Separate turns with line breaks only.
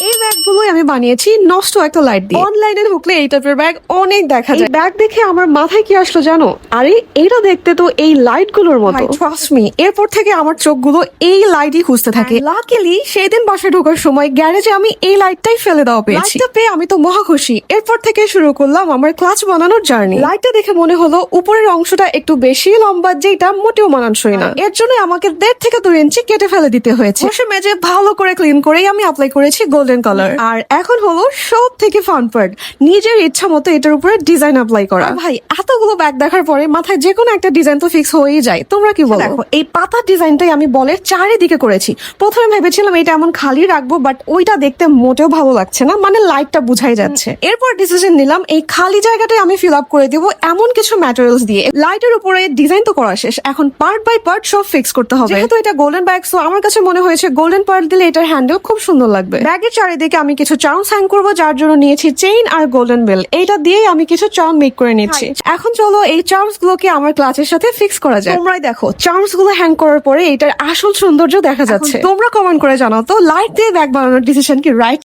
এই ব্যাগগুলোই আমি বানিয়েছি নষ্ট একটা লাইট দিয়ে। অনলাইনে ঢুকলে এই টাইপের ব্যাগ অনেক দেখা যায়। ব্যাগ দেখে আমার মাথায় কি আসলো জানো? আরে এটা দেখতে তো এই লাইট গুলোর মতো। ট্রাস্ট মি, এরপর থেকে আমার চোখগুলো এই লাইটই খুঁজতে থাকে। লাকিলি সেদিন বাসায় ঢোকার সময় গ্যারেজে আমি এই লাইটটাই ফেলে দেওয়া পেয়েছি। লাইটটা পেয়ে আমি তো মহা খুশি। এরপর থেকে শুরু করলাম আমার ক্লাচ বানানোর জার্নি। লাইটটা দেখে মনে হলো উপরের অংশটা একটু বেশি লম্বা, যেটা মোটেও মানানসই না। এর জন্য আমাকে 1.5 থেকে 2 ইঞ্চি কেটে ফেলে দিতে হয়েছে। বসে মেজে ভালো করে ক্লিন করেই আমি অ্যাপ্লাই করেছি গোল্ডেন কালার। আর এখন হলো সব থেকে ফান পার্ট, নিজের ইচ্ছা মতো এটার উপরে ডিজাইন অ্যাপ্লাই করা। ভাই এতগুলো ব্যাগ দেখার পরে মাথায় যে কোনো একটা ডিজাইন তো ফিক্স হয়েই যায়। তোমরা কি বলো? দেখো এই পাতার ডিজাইনটাই আমি বলের চারিদিকে করেছি। প্রথমে ভেবেছিলাম এটা এমন খালি রাখবো, বাট ওইটা দেখতে মোটেও ভালো লাগছে না, মানে লাইটটা বুঝাই যাচ্ছে। এরপর ডিসিশন নিলাম এই খালি জায়গাটাই আমি ফিল আপ করে দিব এমন কিছু ম্যাটেরিয়ালস দিয়ে। লাইটের উপরে ডিজাইন তো করা শেষ, এখন পার্ট বাই পার্ট সব ফিক্স করতে হবে। যেহেতু এটা গোল্ডেন ব্যাগ, সো আমার কাছে মনে হয়েছে গোল্ডেন পার্ট দিলে এটার হ্যান্ডেল খুব সুন্দর লাগবে। ব্যাগের চারিদিকে আমি কিছু চার্মস হ্যাং করবো, যার জন্য নিয়েছি চেইন আর গোল্ডেন বেল। এইটা দিয়েই আমি কিছু চার্ম মেক করে নিচ্ছি। এখন চলো এই চার্মস গুলোকে আমার ক্লাচের সাথে ফিক্স করা যায়। তোমরাই দেখো চার্মস গুলো হ্যাং করার পরে এটার আসল সৌন্দর্য দেখা যাচ্ছে। তোমরা কমেন্ট করে জানাও তো, লাইট দিয়ে ব্যাগ বানানোর ডিসিশন কি রাইট